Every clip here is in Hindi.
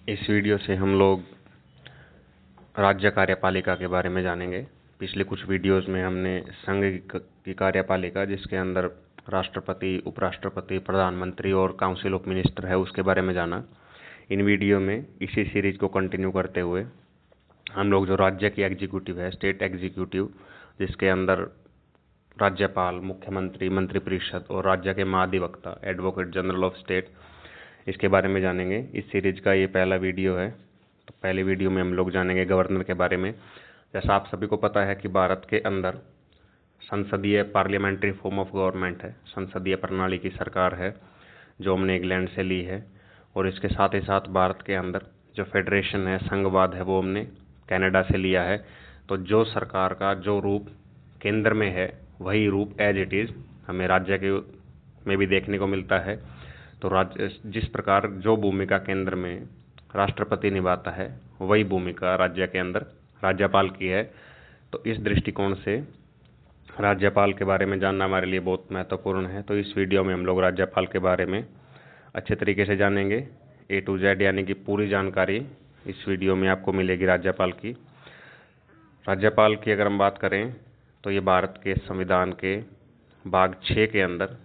इस वीडियो से हम लोग राज्य कार्यपालिका के बारे में जानेंगे। पिछले कुछ वीडियोस में हमने संघ की कार्यपालिका, जिसके अंदर राष्ट्रपति, उपराष्ट्रपति, प्रधानमंत्री और काउंसिल ऑफ मिनिस्टर है, उसके बारे में जाना। इन वीडियो में इसी सीरीज को कंटिन्यू करते हुए हम लोग जो राज्य की एग्जीक्यूटिव है, स्टेट एग्जीक्यूटिव, जिसके अंदर राज्यपाल, मुख्यमंत्री, मंत्रिपरिषद और राज्य के महाधिवक्ता, एडवोकेट जनरल ऑफ स्टेट, इसके बारे में जानेंगे। इस सीरीज का ये पहला वीडियो है। तो पहले वीडियो में हम लोग जानेंगे गवर्नर के बारे में। जैसा आप सभी को पता है कि भारत के अंदर संसदीय पार्लियामेंट्री फॉर्म ऑफ गवर्नमेंट है, संसदीय प्रणाली की सरकार है, जो हमने इंग्लैंड से ली है। और इसके साथ ही साथ भारत के अंदर जो फेडरेशन है, संघवाद है, वो हमने कनाडा से लिया है। तो जो सरकार का जो रूप केंद्र में है, वही रूप एज इट इज़ हमें राज्य के में भी देखने को मिलता है। तो राज्य जिस प्रकार जो भूमिका केंद्र में राष्ट्रपति निभाता है, वही भूमिका राज्य के अंदर राज्यपाल की है। तो इस दृष्टिकोण से राज्यपाल के बारे में जानना हमारे लिए बहुत महत्वपूर्ण है। तो इस वीडियो में हम लोग राज्यपाल के बारे में अच्छे तरीके से जानेंगे। A to Z यानी कि पूरी जानकारी इस वीडियो में आपको मिलेगी राज्यपाल की। राज्यपाल की अगर हम बात करें तो ये भारत के संविधान के भाग 6 के अंदर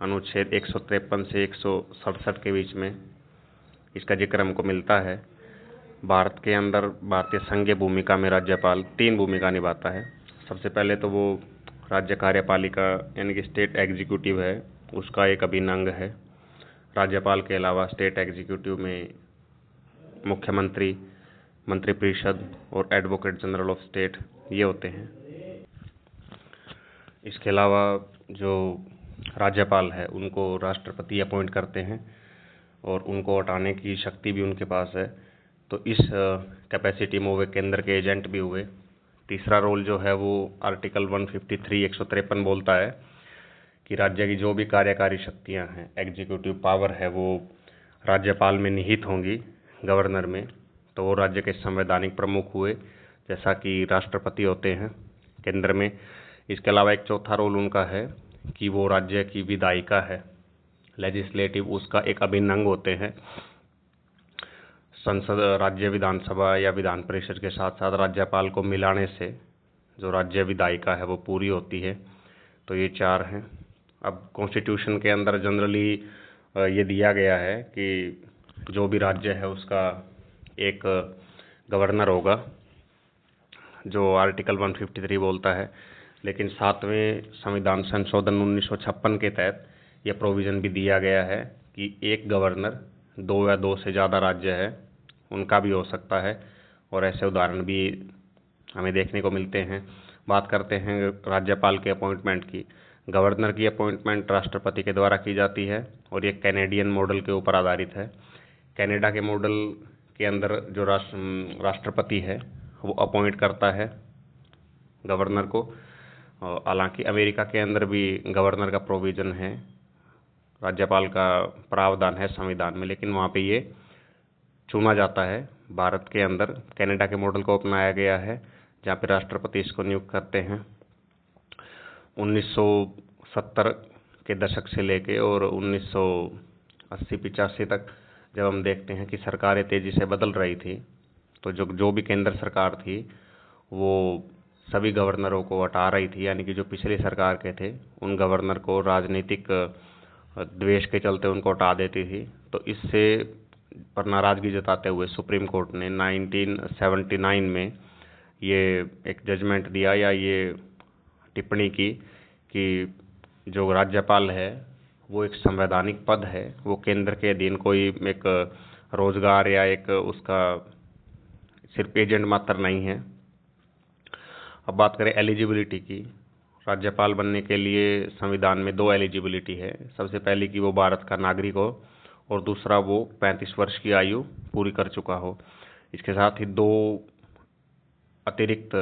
अनुच्छेद 153 से 167 के बीच में इसका जिक्र हमको मिलता है। भारत के अंदर भारतीय संघीय भूमिका में राज्यपाल 3 भूमिका निभाता है। सबसे पहले तो वो राज्य कार्यपालिका यानी कि स्टेट एग्जीक्यूटिव है, उसका एक अभिन्न अंग है। राज्यपाल के अलावा स्टेट एग्जीक्यूटिव में मुख्यमंत्री, मंत्रिपरिषद और एडवोकेट जनरल ऑफ स्टेट ये होते हैं। इसके अलावा जो राज्यपाल है, उनको राष्ट्रपति अपॉइंट करते हैं और उनको हटाने की शक्ति भी उनके पास है। तो इस कैपेसिटी में वे केंद्र के एजेंट भी हुए। तीसरा रोल जो है वो आर्टिकल 153 153 बोलता है कि राज्य की जो भी कार्यकारी शक्तियां हैं, एग्जीक्यूटिव पावर है, वो राज्यपाल में निहित होंगी, गवर्नर में। तो वो राज्य के संवैधानिक प्रमुख हुए, जैसा कि राष्ट्रपति होते हैं केंद्र में। इसके अलावा एक चौथा रोल उनका है कि वो राज्य की विधायिका है, लेजिस्लेटिव, उसका एक अभिन्न अंग होते हैं। संसद, राज्य विधानसभा या विधान परिषद के साथ साथ राज्यपाल को मिलाने से जो राज्य विधायिका है वो पूरी होती है। तो ये 4 हैं। अब कॉन्स्टिट्यूशन के अंदर जनरली ये दिया गया है कि जो भी राज्य है उसका एक गवर्नर होगा, जो आर्टिकल 153 बोलता है। लेकिन 7वें संविधान संशोधन 1956 के तहत यह प्रोविज़न भी दिया गया है कि एक गवर्नर 2 या 2 से ज़्यादा राज्य है उनका भी हो सकता है, और ऐसे उदाहरण भी हमें देखने को मिलते हैं। बात करते हैं राज्यपाल के अपॉइंटमेंट की। गवर्नर की अपॉइंटमेंट राष्ट्रपति के द्वारा की जाती है और ये कैनेडियन मॉडल के ऊपर आधारित है। कनाडा के मॉडल के अंदर जो राष्ट्रपति है वो अपॉइंट करता है गवर्नर को। हालांकि अमेरिका के अंदर भी गवर्नर का प्रोविज़न है, राज्यपाल का प्रावधान है संविधान में, लेकिन वहाँ पे ये चुना जाता है। भारत के अंदर कनाडा के मॉडल को अपनाया गया है, जहाँ पे राष्ट्रपति इसको नियुक्त करते हैं। 1970 के दशक से लेके और 1980-85 तक जब हम देखते हैं कि सरकारें तेज़ी से बदल रही थी, तो जो भी केंद्र सरकार थी वो सभी गवर्नरों को हटा रही थी, यानी कि जो पिछली सरकार के थे उन गवर्नर को राजनीतिक द्वेष के चलते उनको हटा देती थी। तो इससे पर नाराज़गी जताते हुए सुप्रीम कोर्ट ने 1979 में ये एक जजमेंट दिया, या ये टिप्पणी की कि जो राज्यपाल है वो एक संवैधानिक पद है, वो केंद्र के अधीन कोई एक रोजगार या एक उसका सिर्फ एजेंट मात्र नहीं है। अब बात करें एलिजिबिलिटी की। राज्यपाल बनने के लिए संविधान में 2 एलिजिबिलिटी है। सबसे पहली कि वो भारत का नागरिक हो, और दूसरा वो 35 वर्ष की आयु पूरी कर चुका हो। इसके साथ ही 2 अतिरिक्त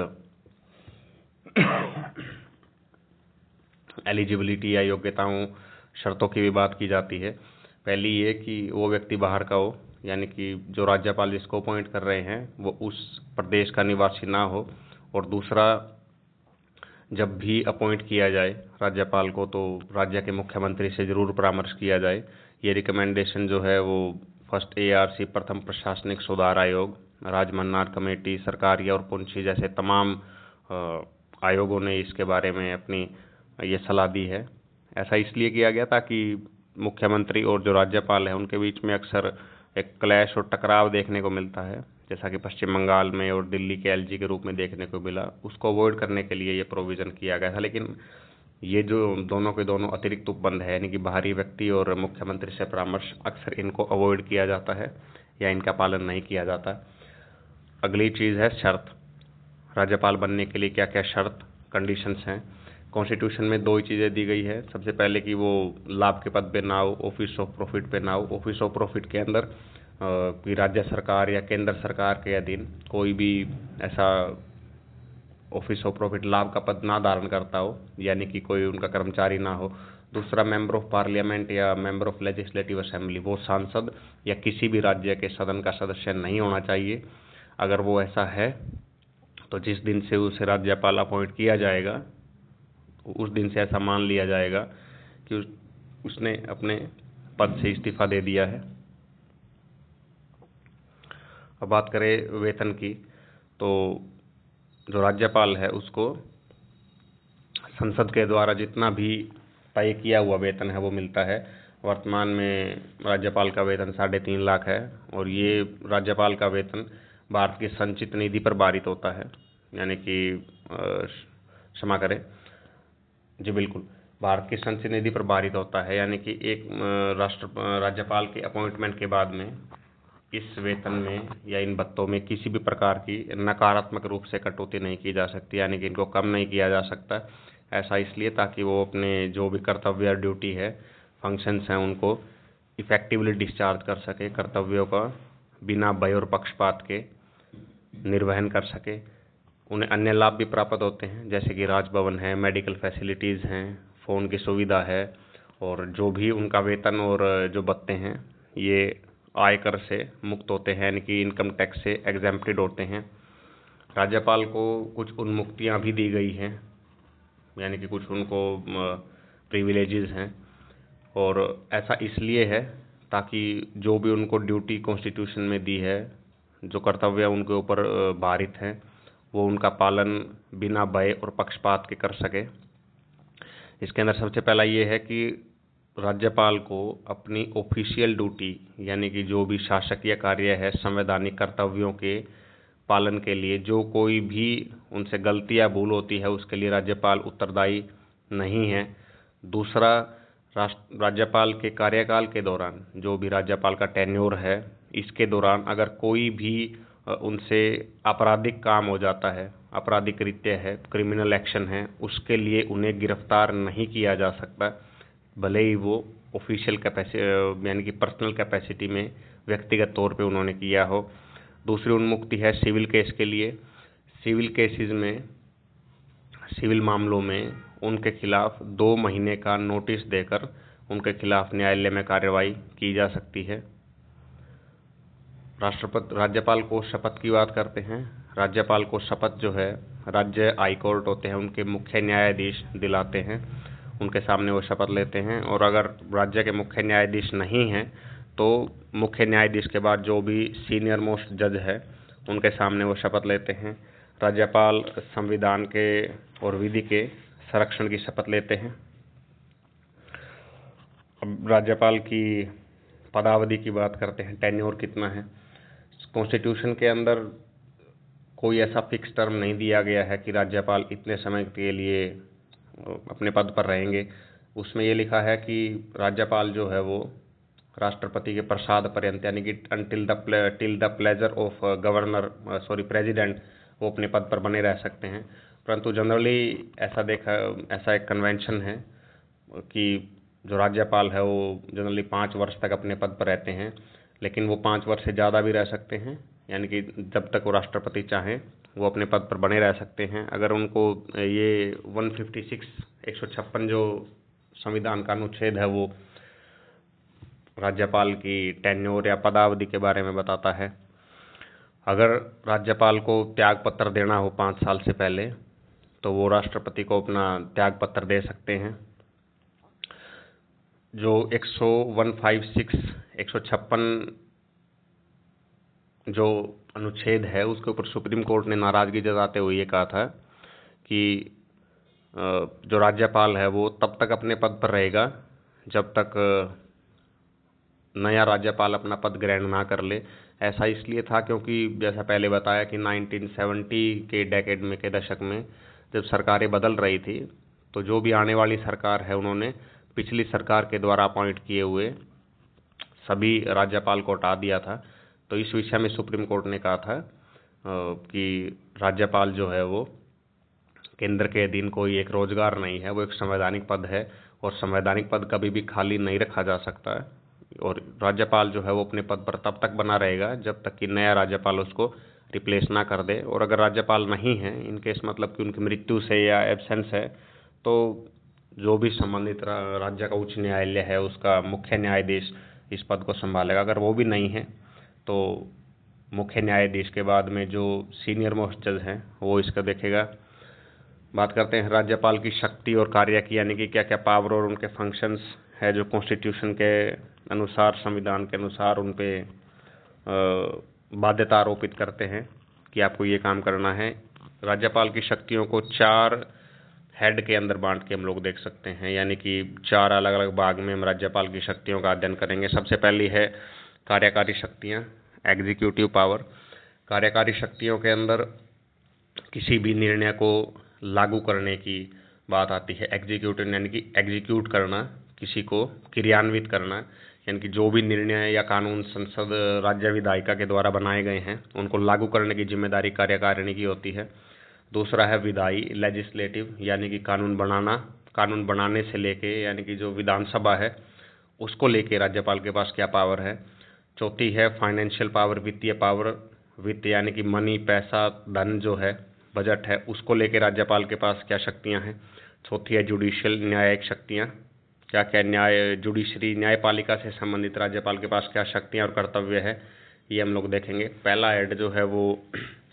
एलिजिबिलिटी या योग्यताओं, शर्तों की भी बात की जाती है। पहली ये कि वो व्यक्ति बाहर का हो, यानी कि जो राज्यपाल जिसको अपॉइंट कर रहे हैं वो उस प्रदेश का निवासी ना हो। और दूसरा, जब भी अपॉइंट किया जाए राज्यपाल को तो राज्य के मुख्यमंत्री से ज़रूर परामर्श किया जाए। ये रिकमेंडेशन जो है वो फर्स्ट ARC प्रथम प्रशासनिक सुधार आयोग, राजमन्नार कमेटी, सरकारी और पुंछी जैसे तमाम आयोगों ने इसके बारे में अपनी ये सलाह दी है। ऐसा इसलिए किया गया ताकि मुख्यमंत्री और जो राज्यपाल है उनके बीच में अक्सर एक क्लैश और टकराव देखने को मिलता है, जैसा कि पश्चिम बंगाल में और दिल्ली के LG के रूप में देखने को मिला। उसको अवॉइड करने के लिए ये प्रोविज़न किया गया था। लेकिन ये जो दोनों के दोनों अतिरिक्त उपबंध है, यानी कि बाहरी व्यक्ति और मुख्यमंत्री से परामर्श, अक्सर इनको अवॉइड किया जाता है या इनका पालन नहीं किया जाता। अगली चीज़ है शर्त। राज्यपाल बनने के लिए क्या क्या शर्त, कंडीशंस हैं। कॉन्स्टिट्यूशन में 2 ही चीज़ें दी गई है। सबसे पहले कि वो लाभ के पद पे ना हो, ऑफिस ऑफ प्रॉफिट पे ना हो। ऑफिस ऑफ प्रॉफिट के अंदर कि राज्य सरकार या केंद्र सरकार के अधीन कोई भी ऐसा ऑफिस ऑफ प्रॉफिट लाभ का पद ना धारण करता हो, यानी कि कोई उनका कर्मचारी ना हो। दूसरा, मेंबर ऑफ पार्लियामेंट या मेंबर ऑफ लेजिस्लेटिव असेंबली, वो सांसद या किसी भी राज्य के सदन का सदस्य नहीं होना चाहिए। अगर वो ऐसा है तो जिस दिन से उसे राज्यपाल अपॉइंट किया जाएगा उस दिन से ऐसा मान लिया जाएगा कि उसने अपने पद से इस्तीफा दे दिया है। अब बात करें वेतन की, तो जो राज्यपाल है उसको संसद के द्वारा जितना भी तय किया हुआ वेतन है वो मिलता है। वर्तमान में राज्यपाल का वेतन 3.5 लाख है और ये राज्यपाल का वेतन भारत की संचित निधि पर पारित होता है, यानी कि क्षमा करें, जी बिल्कुल, भारत की संचित निधि पर पारित होता है। यानी कि एक राज्यपाल के अपॉइंटमेंट के बाद में इस वेतन में या इन भत्तों में किसी भी प्रकार की नकारात्मक रूप से कटौती नहीं की जा सकती, यानी कि इनको कम नहीं किया जा सकता। ऐसा इसलिए ताकि वो अपने जो भी कर्तव्य और ड्यूटी है, फंक्शंस हैं, उनको इफेक्टिवली डिस्चार्ज कर सके, कर्तव्यों का बिना भय और पक्षपात के निर्वहन कर सके। उन्हें अन्य लाभ भी प्राप्त होते हैं, जैसे कि राजभवन है, मेडिकल फैसिलिटीज़ हैं, फ़ोन की सुविधा है, और जो भी उनका वेतन और जो भत्ते हैं ये आयकर से मुक्त होते हैं, यानी कि इनकम टैक्स से एग्जेम्प्टेड होते हैं। राज्यपाल को कुछ उन्मुक्तियां भी दी गई हैं, यानी कि कुछ उनको प्रिविलेजेस हैं, और ऐसा इसलिए है ताकि जो भी उनको ड्यूटी कॉन्स्टिट्यूशन में दी है, जो कर्तव्य उनके ऊपर भारित हैं, वो उनका पालन बिना भय और पक्षपात के कर सके। इसके अंदर सबसे पहला ये है कि राज्यपाल को अपनी ऑफिशियल ड्यूटी, यानी कि जो भी शासकीय कार्य है, संवैधानिक कर्तव्यों के पालन के लिए जो कोई भी उनसे गलती या भूल होती है उसके लिए राज्यपाल उत्तरदायी नहीं है। दूसरा, राज्यपाल के कार्यकाल के दौरान, जो भी राज्यपाल का टेन्योर है, इसके दौरान अगर कोई भी उनसे आपराधिक काम हो जाता है, आपराधिक कृत्य है, क्रिमिनल एक्शन है, उसके लिए उन्हें गिरफ्तार नहीं किया जा सकता, भले ही वो ऑफिशियल कैपेसिटी यानी कि पर्सनल कैपेसिटी में व्यक्तिगत तौर पे उन्होंने किया हो। दूसरी उन्मुक्ति है सिविल केस के लिए। सिविल केसेस में, सिविल मामलों में उनके खिलाफ 2 महीने का नोटिस देकर उनके खिलाफ न्यायालय में कार्रवाई की जा सकती है। राज्यपाल को शपथ की बात करते हैं। राज्यपाल को शपथ जो है राज्य हाई कोर्ट होते हैं उनके मुख्य न्यायाधीश दिलाते हैं, उनके सामने वो शपथ लेते हैं। और अगर राज्य के मुख्य न्यायाधीश नहीं हैं तो मुख्य न्यायाधीश के बाद जो भी सीनियर मोस्ट जज है उनके सामने वो शपथ लेते हैं। राज्यपाल संविधान के और विधि के संरक्षण की शपथ लेते हैं। अब राज्यपाल की पदावधि की बात करते हैं, टेन्योर कितना है। कॉन्स्टिट्यूशन के अंदर कोई ऐसा फिक्स टर्म नहीं दिया गया है कि राज्यपाल इतने समय के लिए अपने पद पर रहेंगे। उसमें ये लिखा है कि राज्यपाल जो है वो राष्ट्रपति के प्रसाद पर्यंत, यानी कि till the pleasure of governor president, वो अपने पद पर बने रह सकते हैं। परंतु जनरली ऐसा एक कन्वेंशन है कि जो राज्यपाल है वो जनरली 5 वर्ष तक अपने पद पर रहते हैं, लेकिन वो 5 वर्ष से ज़्यादा भी रह सकते हैं, यानी कि जब तक वो राष्ट्रपति चाहें वो अपने पद पर बने रह सकते हैं। अगर उनको ये 156 जो संविधान का अनुच्छेद है वो राज्यपाल की टेन्योर या पदावधि के बारे में बताता है। अगर राज्यपाल को त्याग पत्र देना हो 5 साल से पहले तो वो राष्ट्रपति को अपना त्याग पत्र दे सकते हैं। जो 156 जो अनुच्छेद है उसके ऊपर सुप्रीम कोर्ट ने नाराज़गी जताते हुए ये कहा था कि जो राज्यपाल है वो तब तक अपने पद पर रहेगा जब तक नया राज्यपाल अपना पद ग्रहण ना कर ले। ऐसा इसलिए था क्योंकि जैसा पहले बताया कि 1970 के डेकेड में के दशक में जब सरकारें बदल रही थी तो जो भी आने वाली सरकार है उन्होंने पिछली सरकार के द्वारा अपॉइंट किए हुए सभी राज्यपाल को हटा दिया था। तो इस विषय में सुप्रीम कोर्ट ने कहा था कि राज्यपाल जो है वो केंद्र के अधीन कोई एक रोजगार नहीं है, वो एक संवैधानिक पद है और संवैधानिक पद कभी भी खाली नहीं रखा जा सकता है। और राज्यपाल जो है वो अपने पद पर तब तक बना रहेगा जब तक कि नया राज्यपाल उसको रिप्लेस ना कर दे। और अगर राज्यपाल नहीं है, इन केस मतलब कि उनकी मृत्यु से या एब्सेंस है, तो जो भी संबंधित राज्य का उच्च न्यायालय है उसका मुख्य न्यायाधीश इस पद को संभालेगा। अगर वो भी नहीं है तो मुख्य न्यायाधीश के बाद में जो सीनियर मोस्ट जज हैं वो इसका देखेगा। बात करते हैं राज्यपाल की शक्ति और कार्य की, यानी कि क्या क्या पावर और उनके फंक्शंस है जो कॉन्स्टिट्यूशन के अनुसार, संविधान के अनुसार उन पे बाध्यता आरोपित करते हैं कि आपको ये काम करना है। राज्यपाल की शक्तियों को 4 हेड के अंदर बांट के हम लोग देख सकते हैं, यानी कि 4 अलग अलग भाग में हम राज्यपाल की शक्तियों का अध्ययन करेंगे। सबसे पहली है कार्यकारी शक्तियाँ, एग्जीक्यूटिव पावर। कार्यकारी शक्तियों के अंदर किसी भी निर्णय को लागू करने की बात आती है। एग्जीक्यूटिव यानी कि एग्जीक्यूट करना, किसी को क्रियान्वित करना, यानी कि जो भी निर्णय या कानून संसद राज्य विधायिका के द्वारा बनाए गए हैं उनको लागू करने की जिम्मेदारी कार्यकारिणी की होती है। दूसरा है विधायी, लेजिस्लेटिव, यानी कि कानून बनाना, कानून बनाने से लेके यानी कि जो विधानसभा है उसको लेके राज्यपाल के पास क्या पावर है। चौथी है फाइनेंशियल पावर, वित्तीय पावर, वित्त यानी कि मनी, पैसा, धन जो है, बजट है, उसको लेके राज्यपाल के पास क्या शक्तियां हैं। चौथी है जुडिशियल, न्यायिक शक्तियां, क्या क्या न्याय, जुडिशरी, न्यायपालिका से संबंधित राज्यपाल के पास क्या शक्तियां और कर्तव्य है, ये हम लोग देखेंगे। पहला हेड जो है वो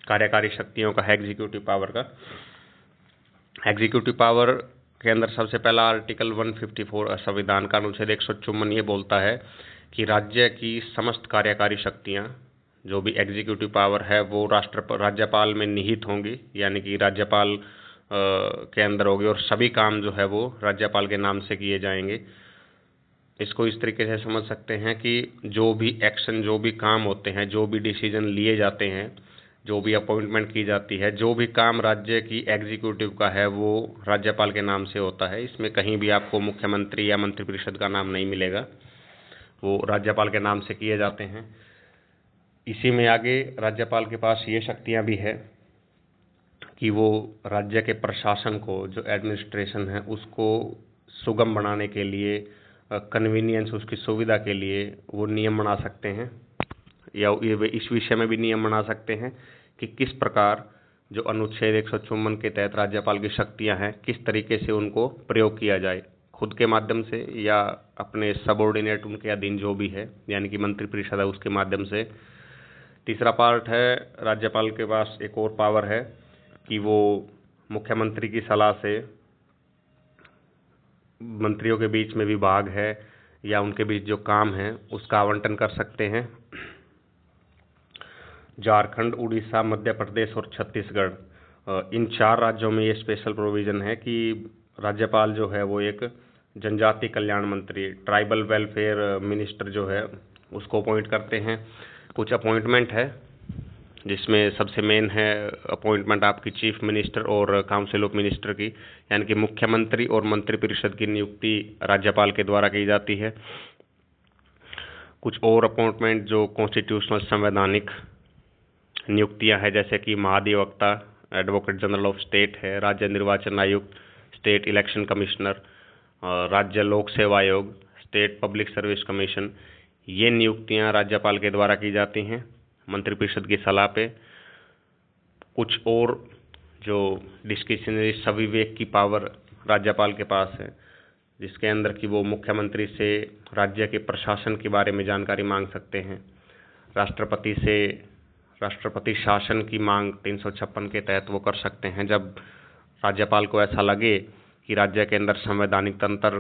कार्यकारी शक्तियों का है, एग्जीक्यूटिव पावर का। एग्जीक्यूटिव पावर के अंदर सबसे पहला आर्टिकल 154 संविधान का अनुच्छेद 154 ये बोलता है कि राज्य की समस्त कार्यकारी शक्तियां, जो भी एग्जीक्यूटिव पावर है वो राज्यपाल में निहित होंगी, यानी कि राज्यपाल के अंदर होगी और सभी काम जो है वो राज्यपाल के नाम से किए जाएंगे। इसको इस तरीके से समझ सकते हैं कि जो भी एक्शन, जो भी काम होते हैं, जो भी डिसीजन लिए जाते हैं, जो भी अपॉइंटमेंट की जाती है, जो भी काम राज्य की एग्जीक्यूटिव का है वो राज्यपाल के नाम से होता है। इसमें कहीं भी आपको मुख्यमंत्री या मंत्रिपरिषद का नाम नहीं मिलेगा, वो राज्यपाल के नाम से किए जाते हैं। इसी में आगे राज्यपाल के पास ये शक्तियां भी है कि वो राज्य के प्रशासन को, जो एडमिनिस्ट्रेशन है, उसको सुगम बनाने के लिए, कन्वीनियंस, उसकी सुविधा के लिए वो नियम बना सकते हैं, या ये इस विषय में भी नियम बना सकते हैं कि किस प्रकार जो अनुच्छेद 154 के तहत राज्यपाल की शक्तियां हैं किस तरीके से उनको प्रयोग किया जाए, खुद के माध्यम से या अपने सबऑर्डिनेट, उनके अधीन जो भी है, यानी कि मंत्रिपरिषद है, उसके माध्यम से। तीसरा पार्ट है राज्यपाल के पास एक और पावर है कि वो मुख्यमंत्री की सलाह से मंत्रियों के बीच में विभाग है या उनके बीच जो काम है उसका आवंटन कर सकते हैं। झारखंड, उड़ीसा, मध्य प्रदेश और छत्तीसगढ़, इन 4 राज्यों में ये स्पेशल प्रोविज़न है कि राज्यपाल जो है वो एक जनजाति कल्याण मंत्री, ट्राइबल वेलफेयर मिनिस्टर जो है उसको अपॉइंट करते हैं। कुछ अपॉइंटमेंट है जिसमें सबसे मेन है अपॉइंटमेंट आपकी चीफ मिनिस्टर और काउंसिल ऑफ मिनिस्टर की, यानी कि मुख्यमंत्री और मंत्रिपरिषद की नियुक्ति राज्यपाल के द्वारा की जाती है। कुछ और अपॉइंटमेंट जो कॉन्स्टिट्यूशनल, संवैधानिक नियुक्तियां हैं, जैसे कि महाधिवक्ता, एडवोकेट जनरल ऑफ स्टेट है, राज्य निर्वाचन आयुक्त, स्टेट इलेक्शन कमिश्नर, राज्य लोक सेवा आयोग, स्टेट पब्लिक सर्विस कमीशन, ये नियुक्तियां राज्यपाल के द्वारा की जाती हैं मंत्रिपरिषद की सलाह पे। कुछ और जो डिस्क्रिशनरी, सविवेक की पावर राज्यपाल के पास है, जिसके अंदर कि वो मुख्यमंत्री से राज्य के प्रशासन के बारे में जानकारी मांग सकते हैं, राष्ट्रपति से राष्ट्रपति शासन की मांग 356 के तहत वो कर सकते हैं जब राज्यपाल को ऐसा लगे कि राज्य के अंदर संवैधानिक तंत्र,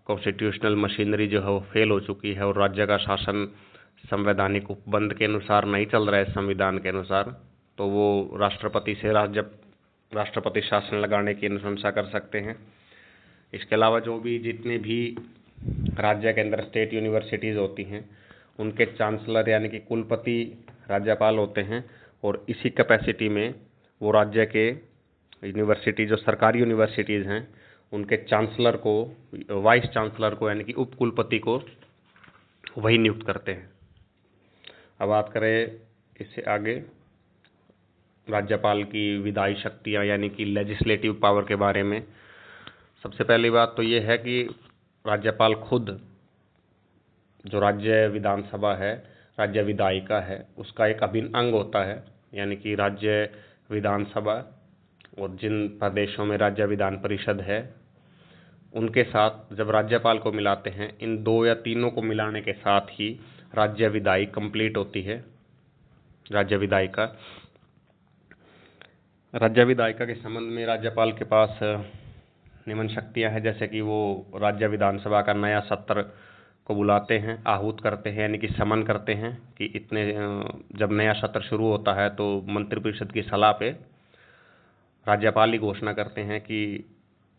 कॉन्स्टिट्यूशनल मशीनरी जो है वो फेल हो चुकी है और राज्य का शासन संवैधानिक उपबंध के अनुसार नहीं चल रहा है, संविधान के अनुसार, तो वो राष्ट्रपति से राष्ट्रपति शासन लगाने की अनुशंसा कर सकते हैं। इसके अलावा जो भी जितने भी राज्य के अंदर स्टेट यूनिवर्सिटीज़ होती हैं उनके चांसलर यानी कि कुलपति राज्यपाल होते हैं, और इसी कैपेसिटी में वो राज्य के यूनिवर्सिटी जो सरकारी यूनिवर्सिटीज़ हैं उनके चांसलर को, वाइस चांसलर को यानी कि उप कुलपति को वही नियुक्त करते हैं। अब बात करें इससे आगे राज्यपाल की विधायी शक्तियाँ यानी कि लेजिस्लेटिव पावर के बारे में। सबसे पहली बात तो ये है कि राज्यपाल खुद जो राज्य विधानसभा है, राज्य विधायिका है, उसका एक अभिन्न अंग होता है, यानी कि राज्य विधानसभा और जिन प्रदेशों में राज्य विधान परिषद है उनके साथ जब राज्यपाल को मिलाते हैं, इन दो या तीनों को मिलाने के साथ ही राज्य विधायी कंप्लीट होती है, राज्य विधायिका। राज्य विधायिका के संबंध में राज्यपाल के पास निम्न शक्तियां हैं, जैसे कि वो राज्य विधानसभा का नया सत्र को बुलाते हैं, आहूत करते हैं यानी कि समन करते हैं कि इतने जब नया सत्र शुरू होता है तो मंत्रिपरिषद की सलाह पे राज्यपाल ही घोषणा करते हैं कि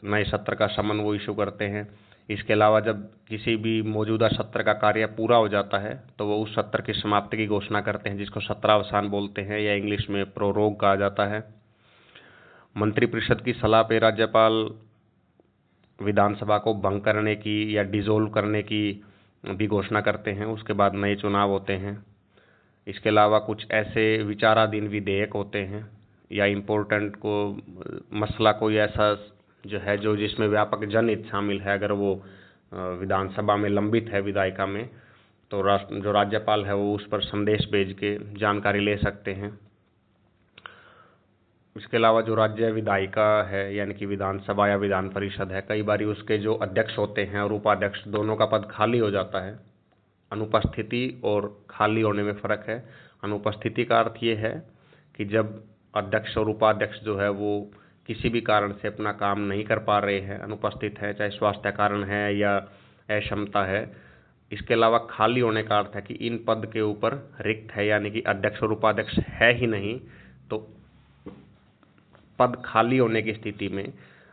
नए सत्र का समन वो इशू करते हैं। इसके अलावा जब किसी भी मौजूदा सत्र का कार्य पूरा हो जाता है तो वो उस सत्र की समाप्ति की घोषणा करते हैं, जिसको सत्रावसान बोलते हैं या इंग्लिश में प्रोरोग कहा जाता है। मंत्रिपरिषद की सलाह पे राज्यपाल विधानसभा को भंग करने की या डिसॉल्व करने की भी घोषणा करते हैं। उसके बाद नए चुनाव होते हैं। इसके अलावा कुछ ऐसे विचाराधीन विधेयक होते हैं या इम्पोर्टेंट को मसला कोई ऐसा जो है जो जिसमें व्यापक जनहित शामिल है, अगर वो विधानसभा में लंबित है विधायिका में, तो जो राज्यपाल है वो उस पर संदेश भेज के जानकारी ले सकते हैं। इसके अलावा जो राज्य विधायिका है यानी कि विधानसभा या विधान परिषद है, कई बार उसके जो अध्यक्ष होते हैं और उपाध्यक्ष दोनों का पद खाली हो जाता है। अनुपस्थिति और खाली होने में फ़र्क है। अनुपस्थिति का अर्थ ये है कि जब अध्यक्ष और उपाध्यक्ष जो है वो किसी भी कारण से अपना काम नहीं कर पा रहे हैं, अनुपस्थित है, चाहे स्वास्थ्य कारण है या अक्षमता है। इसके अलावा खाली होने का अर्थ है कि इन पद के ऊपर रिक्त है, यानी कि अध्यक्ष और उपाध्यक्ष है ही नहीं, तो पद खाली होने की स्थिति में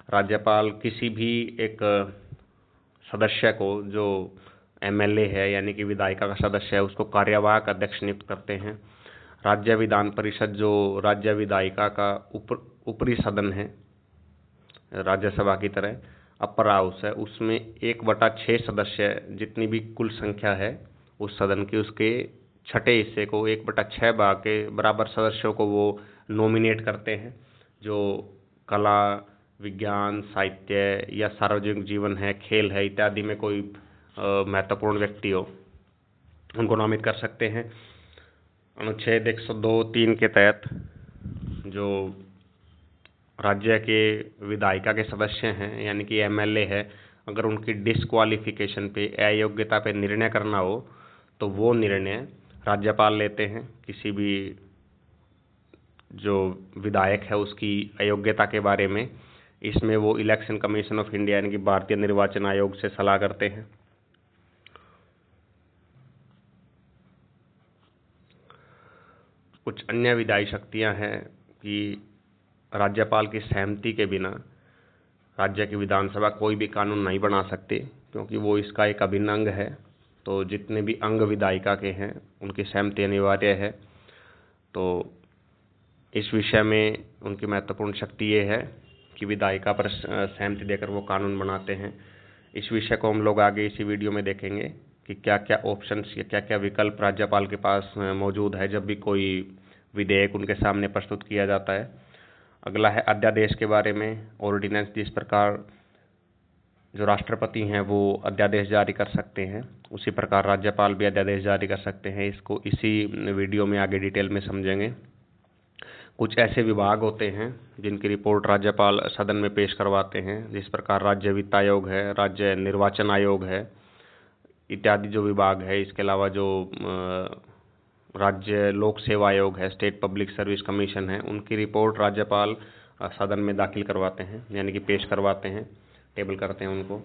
राज्यपाल किसी भी एक सदस्य को, जो एमएलए है यानी कि विधायिका का सदस्य है, उसको कार्यवाहक अध्यक्ष नियुक्त करते हैं। राज्य विधान परिषद जो राज्य विधायिका का ऊपरी सदन है, राज्यसभा की तरह अपर हाउस है, उसमें 1/6 सदस्य जितनी भी कुल संख्या है उस सदन की, उसके छठे हिस्से को 1/6 भाग के बराबर सदस्यों को वो नॉमिनेट करते हैं। जो कला, विज्ञान, साहित्य या सार्वजनिक जीवन है, खेल है इत्यादि में कोई महत्वपूर्ण व्यक्ति हो, उनको नामित कर सकते हैं। अनुच्छेद 102(3) के तहत जो राज्य के विधायिका के सदस्य हैं यानी कि एमएलए है, अगर उनकी डिस्क्वालिफिकेशन पे, अयोग्यता पे निर्णय करना हो तो वो निर्णय राज्यपाल लेते हैं। किसी भी जो विधायक है उसकी अयोग्यता के बारे में, इसमें वो इलेक्शन कमीशन ऑफ इंडिया यानी कि भारतीय निर्वाचन आयोग से सलाह करते हैं। कुछ अन्य विधायी शक्तियां हैं कि राज्यपाल की सहमति के बिना राज्य की विधानसभा कोई भी कानून नहीं बना सकती, क्योंकि वो इसका एक अभिन्न अंग है। तो जितने भी अंग विधायिका के हैं उनकी सहमति अनिवार्य है। तो इस विषय में उनकी महत्वपूर्ण शक्ति ये है कि विधायिका पर सहमति देकर वो कानून बनाते हैं। इस विषय को हम लोग आगे इसी वीडियो में देखेंगे कि क्या क्या ऑप्शंस या क्या क्या विकल्प राज्यपाल के पास मौजूद है जब भी कोई विधेयक उनके सामने प्रस्तुत किया जाता है। अगला है अध्यादेश के बारे में, ऑर्डिनेंस। जिस प्रकार जो राष्ट्रपति हैं वो अध्यादेश जारी कर सकते हैं, उसी प्रकार राज्यपाल भी अध्यादेश जारी कर सकते हैं। इसको इसी वीडियो में आगे डिटेल में समझेंगे। कुछ ऐसे विभाग होते हैं जिनकी रिपोर्ट राज्यपाल सदन में पेश करवाते हैं, जिस प्रकार राज्य वित्त आयोग है, राज्य निर्वाचन आयोग है इत्यादि जो विभाग है। इसके अलावा जो राज्य लोक सेवा आयोग है, स्टेट पब्लिक सर्विस कमीशन है, उनकी रिपोर्ट राज्यपाल सदन में दाखिल करवाते हैं, यानी कि पेश करवाते हैं, टेबल करते हैं उनको।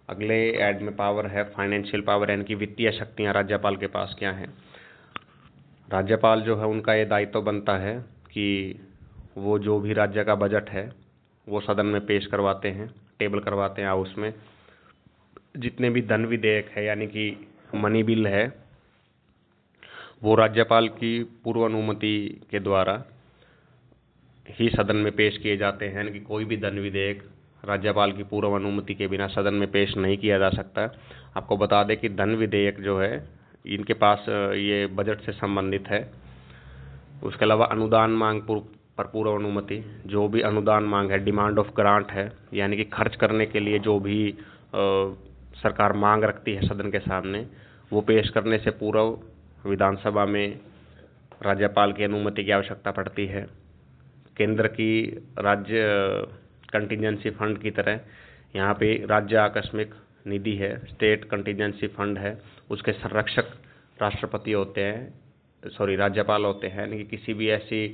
अगले ऐड में पावर है फाइनेंशियल पावर, यानी कि वित्तीय शक्तियाँ राज्यपाल के पास क्या हैं। राज्यपाल जो है उनका ये दायित्व बनता है कि वो जो भी राज्य का बजट है वो सदन में पेश करवाते हैं, टेबल करवाते हैं हाउस में। जितने भी धन विधेयक है यानी कि मनी बिल है वो राज्यपाल की पूर्व अनुमति के द्वारा ही सदन में पेश किए जाते हैं, यानी कि कोई भी धन विधेयक राज्यपाल की पूर्व अनुमति के बिना सदन में पेश नहीं किया जा सकता। आपको बता दें कि धन विधेयक जो है इनके पास ये बजट से संबंधित है। उसके अलावा अनुदान मांग पर पूर्व अनुमति, जो भी अनुदान मांग है, डिमांड ऑफ ग्रांट है, यानी कि खर्च करने के लिए जो भी सरकार मांग रखती है सदन के सामने, वो पेश करने से पूर्व विधानसभा में राज्यपाल की अनुमति की आवश्यकता पड़ती है। केंद्र की राज्य कंटिजेंसी फंड की तरह यहाँ पे राज्य आकस्मिक निधि है, स्टेट कंटिजेंसी फंड है, उसके संरक्षक राष्ट्रपति होते हैं, राज्यपाल होते हैं। यानी कि किसी भी ऐसी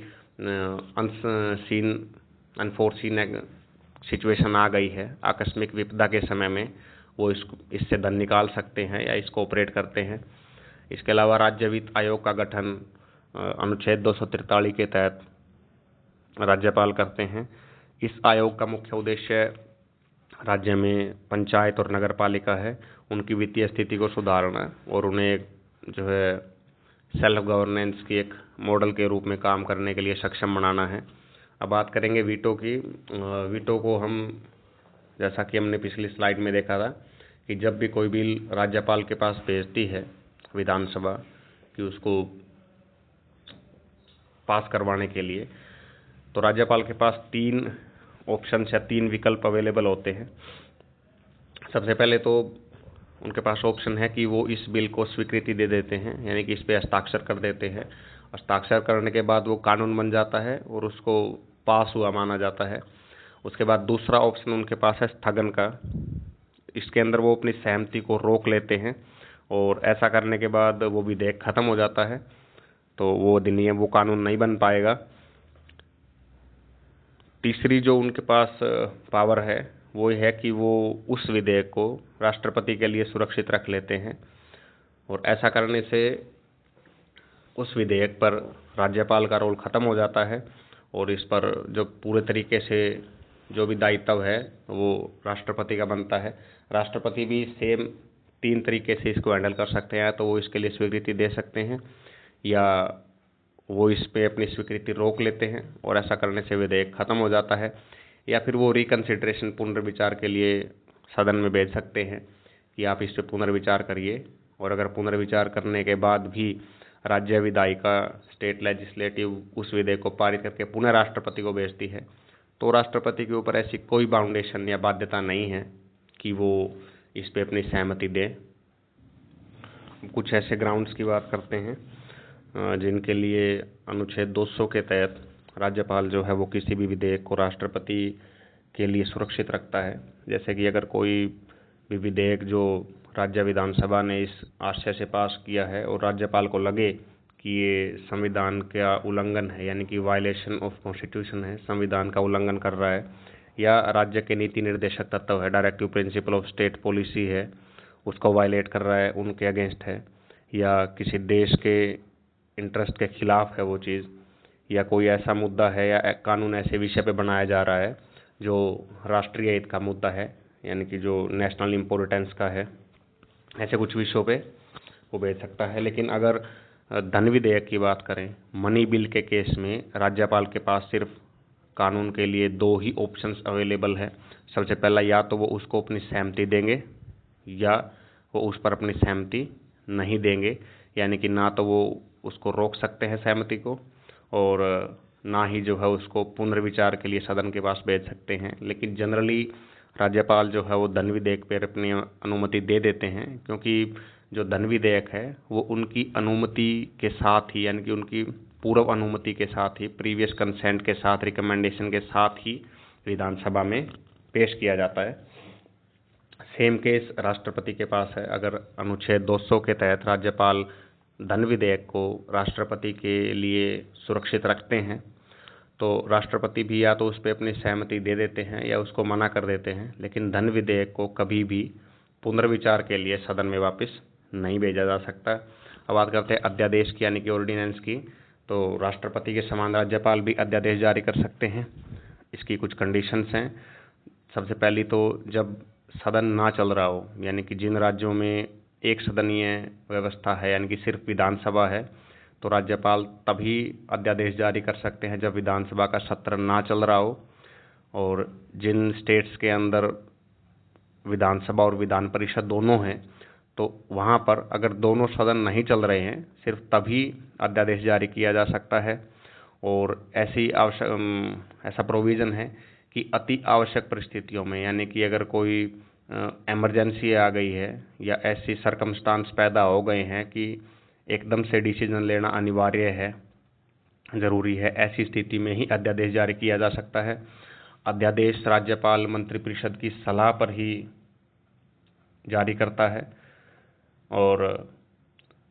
अनफोर्सीन सिचुएशन आ गई है, आकस्मिक विपदा के समय में वो इससे धन निकाल सकते हैं या इसको ऑपरेट करते हैं। इसके अलावा राज्य वित्त आयोग का गठन अनुच्छेद 243 के तहत राज्यपाल करते हैं। इस आयोग का मुख्य उद्देश्य राज्य में पंचायत और नगर पालिका है, उनकी वित्तीय स्थिति को सुधारना और उन्हें जो है सेल्फ गवर्नेंस की एक मॉडल के रूप में काम करने के लिए सक्षम बनाना है। अब बात करेंगे वीटो की। वीटो को हम, जैसा कि हमने पिछली स्लाइड में देखा था, कि जब भी कोई बिल राज्यपाल के पास भेजती है विधानसभा कि उसको पास करवाने के लिए, तो राज्यपाल के पास 3 ऑप्शन या 3 विकल्प अवेलेबल होते हैं। सबसे पहले तो उनके पास ऑप्शन है कि वो इस बिल को स्वीकृति दे देते हैं, यानी कि इस पे हस्ताक्षर कर देते हैं। हस्ताक्षर करने के बाद वो कानून बन जाता है और उसको पास हुआ माना जाता है। उसके बाद दूसरा ऑप्शन उनके पास है स्थगन का। इसके अंदर वो अपनी सहमति को रोक लेते हैं और ऐसा करने के बाद वो विधेयक खत्म हो जाता है, तो वो अधिनियम, वो कानून नहीं बन पाएगा। तीसरी जो उनके पास पावर है वो है कि वो उस विधेयक को राष्ट्रपति के लिए सुरक्षित रख लेते हैं और ऐसा करने से उस विधेयक पर राज्यपाल का रोल ख़त्म हो जाता है और इस पर जो पूरे तरीके से जो भी दायित्व है वो राष्ट्रपति का बनता है। राष्ट्रपति भी सेम 3 तरीके से इसको हैंडल कर सकते हैं। तो वो इसके लिए स्वीकृति दे सकते हैं या वो इस पे अपनी स्वीकृति रोक लेते हैं और ऐसा करने से विधेयक खत्म हो जाता है, या फिर वो रिकन्सिडरेशन, पुनर्विचार के लिए सदन में भेज सकते हैं कि आप इस पे पुनर्विचार करिए। और अगर पुनर्विचार करने के बाद भी राज्य विधायिका, स्टेट लेजिस्लेटिव उस विधेयक को पारित करके पुनः राष्ट्रपति को भेजती है, तो राष्ट्रपति के ऊपर ऐसी कोई बाउंडेशन या बाध्यता नहीं है कि वो इस पे अपनी सहमति दे। कुछ ऐसे ग्राउंड्स की बात करते हैं जिनके लिए अनुच्छेद 200 के तहत राज्यपाल जो है वो किसी भी विधेयक को राष्ट्रपति के लिए सुरक्षित रखता है। जैसे कि अगर कोई भी विधेयक जो राज्य विधानसभा ने इस आशय से पास किया है और राज्यपाल को लगे कि ये संविधान का उल्लंघन है, यानी कि वायलेशन ऑफ कॉन्स्टिट्यूशन है, संविधान का उल्लंघन कर रहा है, या राज्य के नीति निर्देशक तत्व है, directive principle of state policy है, उसको वायलेट कर रहा है, उनके अगेंस्ट है, या किसी देश के इंटरेस्ट के खिलाफ है वो चीज़, या कोई ऐसा मुद्दा है या कानून ऐसे विषय पे बनाया जा रहा है जो राष्ट्रीय हित का मुद्दा है, यानी कि जो नेशनल इम्पोर्टेंस का है, ऐसे कुछ विषयों पे वो भेज सकता है। लेकिन अगर धन विधेयक की बात करें, मनी बिल के केस में राज्यपाल के पास सिर्फ कानून के लिए 2 ही ऑप्शंस अवेलेबल है। सबसे पहला, या तो वो उसको अपनी सहमति देंगे या वो उस पर अपनी सहमति नहीं देंगे, यानी कि ना तो वो उसको रोक सकते हैं सहमति को और ना ही जो है उसको पुनर्विचार के लिए सदन के पास भेज सकते हैं। लेकिन जनरली राज्यपाल जो है वो धन विधेयक पर अपनी अनुमति दे देते हैं, क्योंकि जो धन विधेयक है वो उनकी अनुमति के साथ ही, यानी कि उनकी पूर्व अनुमति के साथ ही, प्रीवियस कंसेंट के साथ, रिकमेंडेशन के साथ ही विधानसभा में पेश किया जाता है। सेम केस राष्ट्रपति के पास है। अगर अनुच्छेद 200 के तहत राज्यपाल धन विधेयक को राष्ट्रपति के लिए सुरक्षित रखते हैं तो राष्ट्रपति भी या तो उस पर अपनी सहमति दे देते हैं या उसको मना कर देते हैं, लेकिन धन विधेयक को कभी भी पुनर्विचार के लिए सदन में वापस नहीं भेजा जा सकता। अब बात करते हैं अध्यादेश की यानी कि ऑर्डिनेंस की। तो राष्ट्रपति के समान राज्यपाल भी अध्यादेश जारी कर सकते हैं। इसकी कुछ कंडीशंस हैं। सबसे पहली तो जब सदन ना चल रहा हो, यानी कि जिन राज्यों में एक सदनीय व्यवस्था है यानी कि सिर्फ विधानसभा है, तो राज्यपाल तभी अध्यादेश जारी कर सकते हैं जब विधानसभा का सत्र ना चल रहा हो। और जिन स्टेट्स के अंदर विधानसभा और विधान परिषद दोनों हैं, तो वहाँ पर अगर दोनों सदन नहीं चल रहे हैं, सिर्फ तभी अध्यादेश जारी किया जा सकता है। और ऐसा प्रोविज़न है कि अति आवश्यक परिस्थितियों में, यानी कि अगर कोई इमरजेंसी आ गई है या ऐसी सर्कमस्टांस पैदा हो गए हैं कि एकदम से डिसीजन लेना अनिवार्य है, ज़रूरी है, ऐसी स्थिति में ही अध्यादेश जारी किया जा सकता है। अध्यादेश राज्यपाल मंत्रिपरिषद की सलाह पर ही जारी करता है और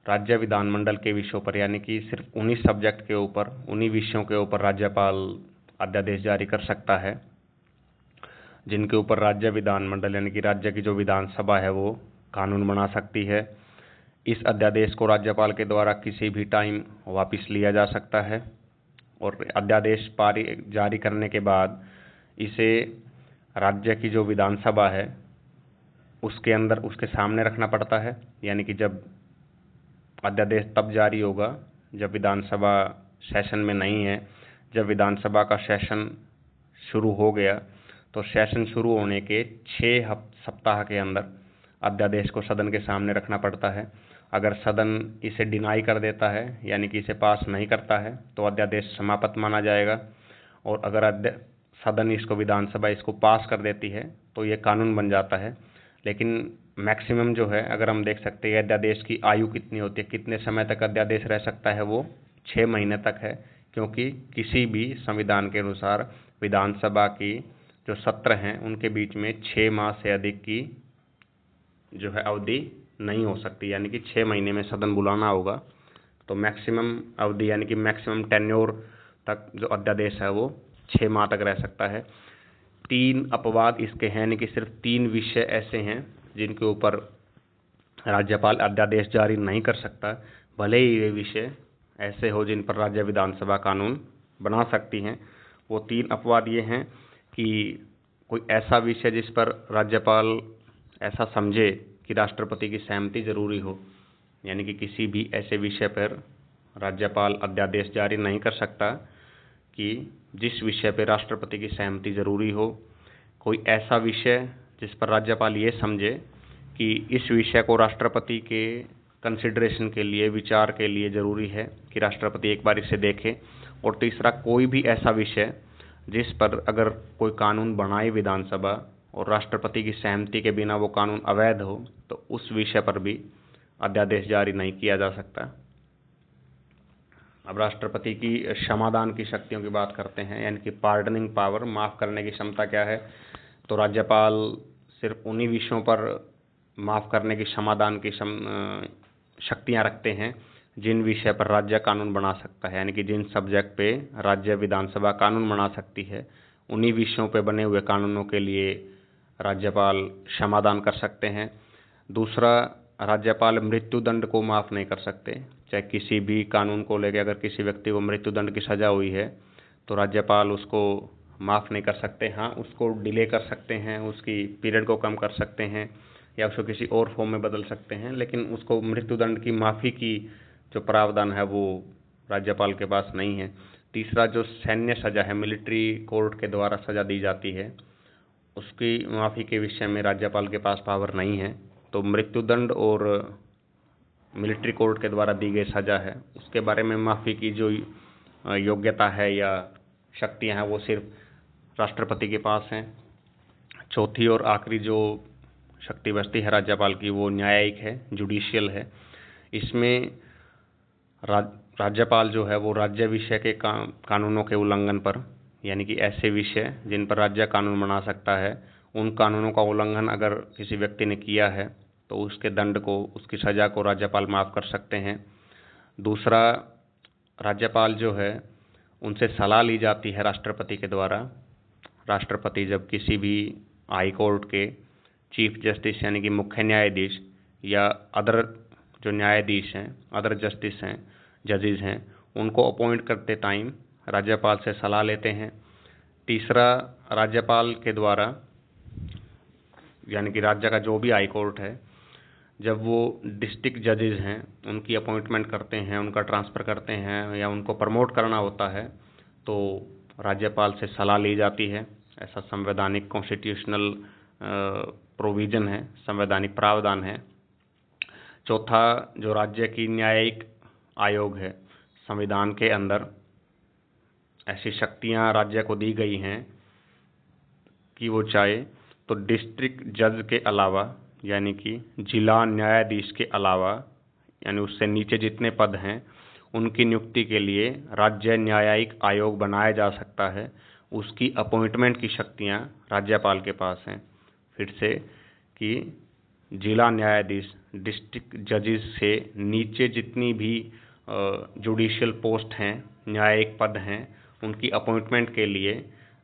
राज्य विधानमंडल के विषयों पर, यानी कि सिर्फ उन्हीं सब्जेक्ट के ऊपर, उन्हीं विषयों के ऊपर राज्यपाल अध्यादेश जारी कर सकता है जिनके ऊपर राज्य विधानमंडल यानी कि राज्य की जो विधानसभा है वो कानून बना सकती है। इस अध्यादेश को राज्यपाल के द्वारा किसी भी टाइम वापस लिया जा सकता है और अध्यादेश जारी करने के बाद इसे राज्य की जो विधानसभा है उसके अंदर उसके सामने रखना पड़ता है। यानी कि जब अध्यादेश तब जारी होगा जब विधानसभा सेशन में नहीं है। जब विधानसभा का सेशन शुरू हो गया तो सेशन शुरू होने के 6 सप्ताह के अंदर अध्यादेश को सदन के सामने रखना पड़ता है। अगर सदन इसे डिनाई कर देता है यानी कि इसे पास नहीं करता है तो अध्यादेश समाप्त माना जाएगा। और अगर सदन विधानसभा इसको पास कर देती है तो ये कानून बन जाता है। लेकिन मैक्सिमम जो है, अगर हम देख सकते हैं अध्यादेश की आयु कितनी होती है, कितने समय तक अध्यादेश रह सकता है, वो 6 महीने तक है। क्योंकि किसी भी संविधान के अनुसार विधानसभा की जो सत्र हैं उनके बीच में 6 माह से अधिक की जो है अवधि नहीं हो सकती, यानी कि 6 महीने में सदन बुलाना होगा। तो मैक्सिमम अवधि यानी कि मैक्सिमम टेन्योर तक जो अध्यादेश है वो 6 माह तक रह सकता है। 3 अपवाद इसके हैं, यानी कि सिर्फ 3 विषय ऐसे हैं जिनके ऊपर राज्यपाल अध्यादेश जारी नहीं कर सकता, भले ही ये विषय ऐसे हो जिन पर राज्य विधानसभा कानून बना सकती हैं। वो 3 अपवाद ये हैं कि कोई ऐसा विषय जिस पर राज्यपाल ऐसा समझे कि राष्ट्रपति की सहमति जरूरी हो, यानी कि किसी भी ऐसे विषय पर राज्यपाल अध्यादेश जारी नहीं कर सकता कि जिस विषय पर राष्ट्रपति की सहमति जरूरी हो। कोई ऐसा विषय जिस पर राज्यपाल ये समझे कि इस विषय को राष्ट्रपति के कंसिडरेशन के लिए, विचार के लिए ज़रूरी है कि राष्ट्रपति एक बार इसे देखे। और तीसरा, कोई भी ऐसा विषय जिस पर अगर कोई कानून बनाए विधानसभा और राष्ट्रपति की सहमति के बिना वो कानून अवैध हो, तो उस विषय पर भी अध्यादेश जारी नहीं किया जा सकता। अब राष्ट्रपति की क्षमादान की शक्तियों की बात करते हैं, यानी कि पार्डनिंग पावर, माफ़ करने की क्षमता क्या है। तो राज्यपाल सिर्फ उन्हीं विषयों पर माफ़ करने की, क्षमादान की शक्तियाँ रखते हैं जिन विषय पर राज्य कानून बना सकता है, यानी कि जिन सब्जेक्ट पे राज्य विधानसभा कानून बना सकती है, उन्हीं विषयों पे बने हुए कानूनों के लिए राज्यपाल क्षमादान कर सकते हैं। दूसरा, राज्यपाल मृत्युदंड को माफ़ नहीं कर सकते। चाहे किसी भी कानून को लेकर अगर किसी व्यक्ति को मृत्युदंड की सज़ा हुई है तो राज्यपाल उसको माफ़ नहीं कर सकते। हाँ, उसको डिले कर सकते हैं, उसकी पीरियड को कम कर सकते हैं या उसको किसी और फॉर्म में बदल सकते हैं, लेकिन उसको मृत्युदंड की माफ़ी की जो प्रावधान है वो राज्यपाल के पास नहीं है। तीसरा, जो सैन्य सज़ा है, मिलिट्री कोर्ट के द्वारा सज़ा दी जाती है, उसकी माफ़ी के विषय में राज्यपाल के पास पावर नहीं है। तो मृत्युदंड और मिलिट्री कोर्ट के द्वारा दी गई सज़ा है, उसके बारे में माफ़ी की जो योग्यता है या शक्तियाँ हैं वो सिर्फ राष्ट्रपति के पास हैं। चौथी और आखिरी जो शक्ति बचती है राज्यपाल की वो न्यायिक है, जुडिशियल है। इसमें राज्यपाल जो है वो राज्य विषय के कानूनों के उल्लंघन पर, यानी कि ऐसे विषय जिन पर राज्य कानून बना सकता है, उन कानूनों का उल्लंघन अगर किसी व्यक्ति ने किया है तो उसके दंड को, उसकी सज़ा को राज्यपाल माफ़ कर सकते हैं। दूसरा, राज्यपाल जो है उनसे सलाह ली जाती है राष्ट्रपति के द्वारा। राष्ट्रपति जब किसी भी हाई कोर्ट के चीफ जस्टिस यानी कि मुख्य न्यायाधीश या अदर जो न्यायाधीश हैं, अदर जस्टिस हैं, जजेस हैं, उनको अपॉइंट करते टाइम राज्यपाल से सलाह लेते हैं। तीसरा, राज्यपाल के द्वारा यानी कि राज्य का जो भी हाई कोर्ट है, जब वो डिस्ट्रिक्ट जजेस हैं उनकी अपॉइंटमेंट करते हैं, उनका ट्रांसफ़र करते हैं या उनको प्रमोट करना होता है, तो राज्यपाल से सलाह ली जाती है। ऐसा संवैधानिक कॉन्स्टिट्यूशनल प्रोविज़न है, संवैधानिक प्रावधान है। चौथा, जो राज्य की न्यायिक आयोग है, संविधान के अंदर ऐसी शक्तियां राज्य को दी गई हैं कि वो चाहे तो डिस्ट्रिक्ट जज के अलावा यानी कि जिला न्यायाधीश के अलावा यानी उससे नीचे जितने पद हैं उनकी नियुक्ति के लिए राज्य न्यायिक आयोग बनाया जा सकता है। उसकी अपॉइंटमेंट की शक्तियां राज्यपाल के पास हैं। फिर से कि जिला न्यायाधीश, डिस्ट्रिक्ट जजेस से नीचे जितनी भी जुडिशियल पोस्ट हैं, न्यायिक पद हैं, उनकी अपॉइंटमेंट के लिए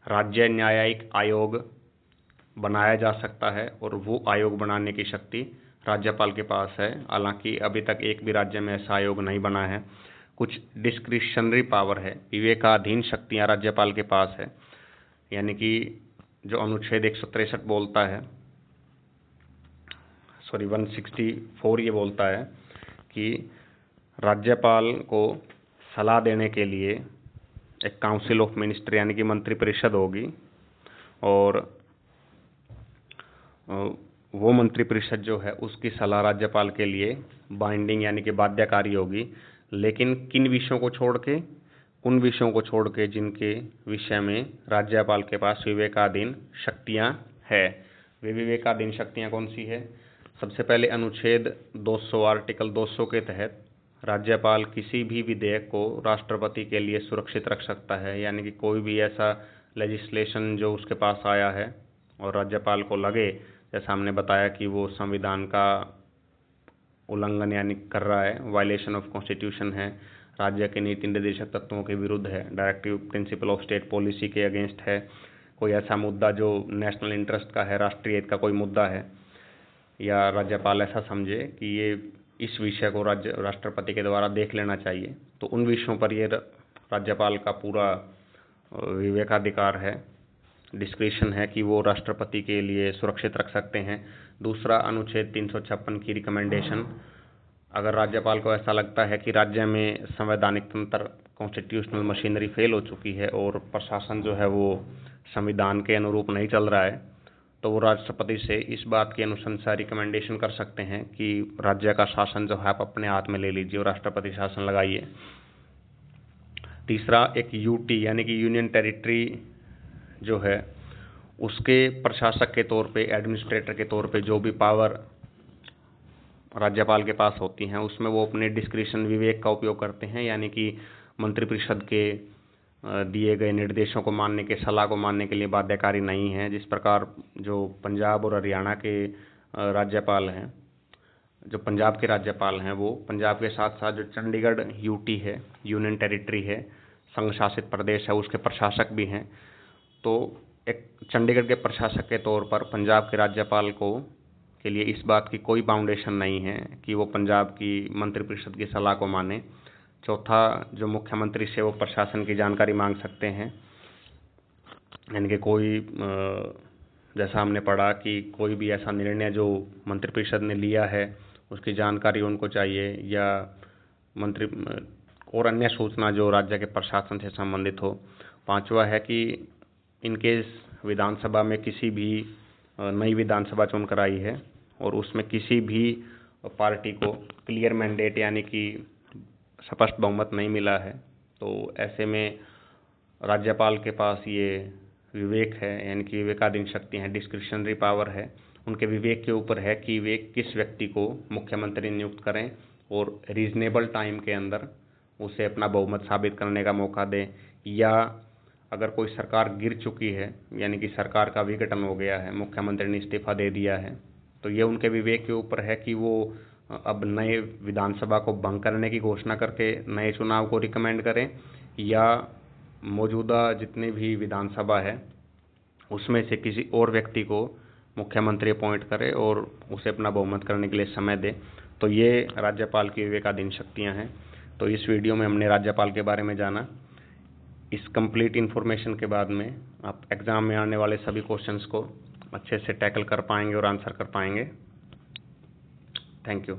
राज्य न्यायिक आयोग बनाया जा सकता है और वो आयोग बनाने की शक्ति राज्यपाल के पास है। हालांकि अभी तक एक भी राज्य में ऐसा आयोग नहीं बना है। कुछ डिस्क्रिशनरी पावर है, विवेकाधीन शक्तियां राज्यपाल के पास है, यानी कि जो अनुच्छेद 163 बोलता है, 164 ये बोलता है कि राज्यपाल को सलाह देने के लिए एक काउंसिल ऑफ मिनिस्टर यानी कि मंत्रिपरिषद होगी और वो मंत्रिपरिषद जो है उसकी सलाह राज्यपाल के लिए बाइंडिंग यानी कि बाध्यकारी होगी। लेकिन किन विषयों को छोड़ के? उन विषयों को छोड़ के जिनके विषय में राज्यपाल के पास विवेकाधीन शक्तियां है। वे विवेकाधीन शक्तियां कौन सी है? सबसे पहले अनुच्छेद 200 आर्टिकल 200 के तहत राज्यपाल किसी भी विधेयक को राष्ट्रपति के लिए सुरक्षित रख सकता है, यानी कि कोई भी ऐसा लेजिस्लेशन जो उसके पास आया है और राज्यपाल को लगे, जैसा हमने बताया कि वो संविधान का उल्लंघन यानी कर रहा है, वायलेशन ऑफ कॉन्स्टिट्यूशन है, राज्य के नीति निर्देशक तत्वों के विरुद्ध है, directive principle of state policy के अगेंस्ट है, कोई ऐसा मुद्दा जो नेशनल इंटरेस्ट का है, राष्ट्रीय हित का कोई मुद्दा है, या राज्यपाल ऐसा समझे कि ये इस विषय को राष्ट्रपति के द्वारा देख लेना चाहिए, तो उन विषयों पर ये राज्यपाल का पूरा विवेकाधिकार है, डिस्क्रिशन है कि वो राष्ट्रपति के लिए सुरक्षित रख सकते हैं। दूसरा, अनुच्छेद 356 की रिकमेंडेशन, अगर राज्यपाल को ऐसा लगता है कि राज्य में संवैधानिक तंत्र, कॉन्स्टिट्यूशनल मशीनरी फेल हो चुकी है और प्रशासन जो है वो संविधान के अनुरूप नहीं चल रहा है, तो वो राष्ट्रपति से इस बात की अनुशंसा रिकमेंडेशन कर सकते हैं कि राज्य का शासन जो है आप अपने हाथ में ले लीजिए और राष्ट्रपति शासन लगाइए। तीसरा, एक यूटी यानी कि यूनियन टेरिटरी जो है उसके प्रशासक के तौर पे, एडमिनिस्ट्रेटर के तौर पे जो भी पावर राज्यपाल के पास होती हैं उसमें वो अपने डिस्क्रिशन विवेक का उपयोग करते हैं, यानी कि मंत्रिपरिषद के दिए गए निर्देशों को मानने के, सलाह को मानने के लिए बाध्यकारी नहीं है। जिस प्रकार जो पंजाब और हरियाणा के राज्यपाल हैं, जो पंजाब के राज्यपाल हैं, वो पंजाब के साथ साथ जो चंडीगढ़ यूटी है, यूनियन टेरिटरी है, संघ शासित प्रदेश है, उसके प्रशासक भी हैं। तो एक चंडीगढ़ के प्रशासक के तौर पर पंजाब के राज्यपाल को के लिए इस बात की कोई बाउंडेशन नहीं है कि वो पंजाब की मंत्रिपरिषद की सलाह को माने। चौथा, जो मुख्यमंत्री से वो प्रशासन की जानकारी मांग सकते हैं, यानी कि कोई जैसा हमने पढ़ा कि कोई भी ऐसा निर्णय जो मंत्रिपरिषद ने लिया है उसकी जानकारी उनको चाहिए, या मंत्री और अन्य सूचना जो राज्य के प्रशासन से संबंधित हो। पांचवा है कि इनकेस विधानसभा में किसी भी नई विधानसभा चुन कर आई है और उसमें किसी भी पार्टी को क्लियर मैंडेट यानी कि स्पष्ट बहुमत नहीं मिला है, तो ऐसे में राज्यपाल के पास ये विवेक है, यानी कि विवेकाधीन शक्ति है, डिस्क्रिशनरी पावर है, उनके विवेक के ऊपर है कि वे किस व्यक्ति को मुख्यमंत्री नियुक्त करें और रीजनेबल टाइम के अंदर उसे अपना बहुमत साबित करने का मौका दें, या अगर कोई सरकार गिर चुकी है यानी कि सरकार का विघटन हो गया है, मुख्यमंत्री ने इस्तीफा दे दिया है, तो ये उनके विवेक के ऊपर है कि वो अब नए विधानसभा को भंग करने की घोषणा करके नए चुनाव को रिकमेंड करें, या मौजूदा जितने भी विधानसभा है उसमें से किसी और व्यक्ति को मुख्यमंत्री अपॉइंट करे और उसे अपना बहुमत करने के लिए समय दे। तो ये राज्यपाल की विवेकाधीन शक्तियाँ हैं। तो इस वीडियो में हमने राज्यपाल के बारे में जाना। इस कंप्लीट इन्फॉर्मेशन के बाद में आप एग्ज़ाम में आने वाले सभी क्वेश्चंस को अच्छे से टैकल कर पाएंगे और आंसर कर पाएंगे। Thank you.